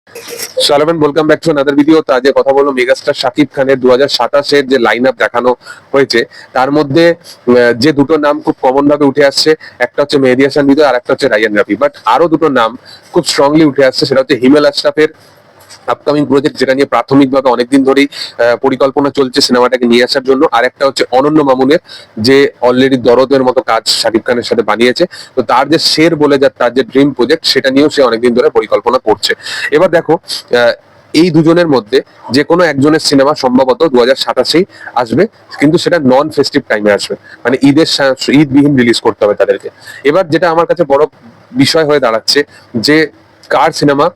সালামান, welcome back to another video. তো আজকে কথা বলবো মেগাস্টার শাকিব খানের 2027-এর যে লাইন আপ দেখানো হয়েছে তার মধ্যে যে দুটো নাম খুব কমন ভাবে উঠে আসছে, একটা হচ্ছে মেহেদী হাসান হৃদয় আর একটা হচ্ছে রায়হান রাফি। বাট আরো দুটো নাম খুব স্ট্রংলি উঠে আসছে, সেটা হচ্ছে হিমেল আশরাফের আপকামিং প্রজেক্ট, যেটা নিয়ে প্রাথমিকভাবে অনেকদিন ধরেই পরিকল্পনা চলছে সিনেমাটাকে নিয়ে আসার জন্য। আর একটা হচ্ছে অনন্য মামুনের, যে অলরেডি দরদের মতো কাজ শাকিব খানের সাথে বানিয়েছে। তো তার যে শের বলে তার যে ড্রিম প্রজেক্ট, সেটা নিয়েও সে অনেকদিন ধরে পরিকল্পনা করছে। এবার দেখো, এই দুজনের মধ্যে যে কোনো একজনের সিনেমা সম্ভবত 2027-এই আসবে, কিন্তু সেটা নন ফেস্টিভ টাইমে আসবে, মানে ঈদবিহীন রিলিজ করতে হবে তাদেরকে। এবার যেটা আমার কাছে বড় বিষয় হয়ে দাঁড়াচ্ছে যে কার সিনেমা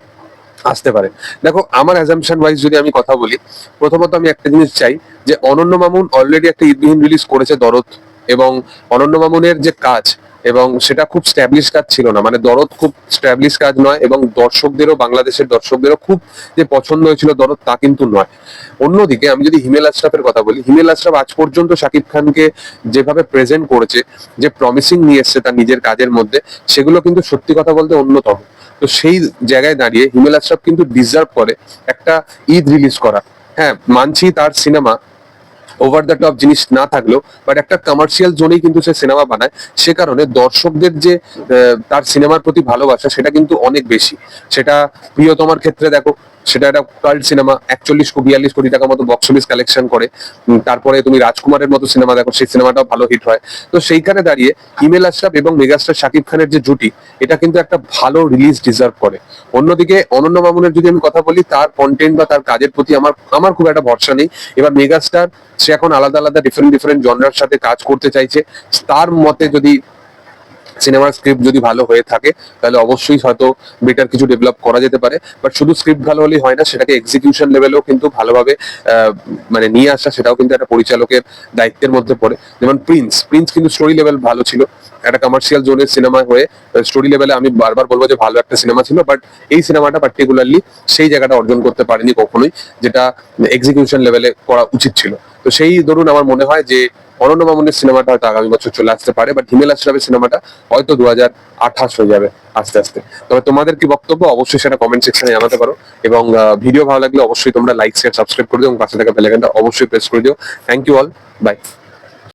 আসতে পারে। দেখো, আমার অ্যাজাম্পশন ওয়াইজ যদি আমি কথা বলি, প্রথমত আমি একটা জিনিস চাই যে অনন্য মামুন অলরেডি একটা ঈদবিহীন রিলিজ করেছে, দরদ। এবং অনন্য মামুনের যে কাজ, এবং সেটা খুব স্ট্যাবলিশ কাজ ছিল না, মানে দরদ খুব স্ট্যাবলিশ কাজ নয়, এবং দর্শকদেরও, বাংলাদেশের দর্শকদেরও খুব যে পছন্দ হয়েছিল দরদ, তা কিন্তু নয়। অন্যদিকে আমি যদি হিমেল আশরাফের কথা বলি, হিমেল আশরাফ আজ পর্যন্ত শাকিব খানকে যেভাবে প্রেজেন্ট করেছে, যে প্রমিসিং নিয়ে এসছে তার নিজের কাজের মধ্যে, সেগুলো কিন্তু সত্যি কথা বলতে অন্যতম। তো সেই জায়গায় দাঁড়িয়ে হিমেল আশরাফ কিন্তু ডিজার্ভ করে একটা ঈদ রিলিজ করা। হ্যাঁ, মানছি তার সিনেমা ওভার দ্য টপ জিনিস না থাকলেও, বাট একটা কমার্শিয়াল জোনেই কিন্তু সে সিনেমা বানায়। সে কারণে দর্শকদের যে তার সিনেমার প্রতি ভালোবাসা, সেটা কিন্তু অনেক বেশি। সেটা প্রিয়তমার ক্ষেত্রে দেখো, সেটা একটা কাল্ট সিনেমা, 41-42 কোটি টাকা মতো বক্স অফিস কালেকশন করে। তারপরে তুমি রাজকুমারের মতো সিনেমা দেখো, সেই সিনেমাটাও ভালো হিট হয়। তো সেইখানে দাঁড়িয়ে হিমেল আশরাফ এবং মেগাস্টার শাকিব খানের যে জুটি, এটা কিন্তু একটা ভালো রিলিজ ডিজার্ভ করে। অন্যদিকে অনন্য মামুনের যদি আমি কথা বলি, তার কন্টেন্ট বা তার কাজের প্রতি আমার আমার খুব একটা ভরসা নেই। এবার মেগাস্টার, সে এখন আলাদা আলাদা ডিফারেন্ট ডিফারেন্ট জনরার সাথে কাজ করতে চাইছে। তার মতে যদি সিনেমার স্ক্রিপ্ট যদি ভালো হয়ে থাকে, তাহলে অবশ্যই হয়তো বেটার কিছু ডেভেলপ করা যেতে পারে। বাট শুধু স্ক্রিপ্ট ভালো হলেই হয় না, সেটাকে এক্সিকিউশন লেভেলেও কিন্তু ভালোভাবে মানে নিয়ে আসা, সেটাও কিন্তু একটা পরিচালকের দায়িত্বের মধ্যে পড়ে। যেমন প্রিন্স প্রিন্স কিন্তু স্টোরি লেভেল ভালো ছিল, একটা কমার্শিয়াল জোনের সিনেমা হয়ে স্টোরি লেভেলে আমি বারবার বলবো যে ভালো একটা সিনেমা ছিল। বাট এই সিনেমাটা পার্টিকুলারলি সেই জায়গাটা অর্জন করতে পারেনি কখনোই, যেটা এক্সিকিউশন লেভেলে করা উচিত ছিল। তো সেই ধরুন আমার মনে হয় যে অনন্য মামুনের সিনেমাটা হয়তো আগামী বছর চলে আসতে পারে, বাট হিমেল আশরাফের সিনেমাটা হয়তো 2028 হয়ে যাবে আস্তে আস্তে। তবে তোমাদের কি বক্তব্য, অবশ্যই সেটা কমেন্ট সেকশনে জানাতে পারো। এবং ভিডিও ভালো লাগলে অবশ্যই তোমরা লাইক, শেয়ার, সাবস্ক্রাইব করে দিও, এবং পাশে থাকা বেল আইকনটা অবশ্যই প্রেস করে দিও। Thank you all, by.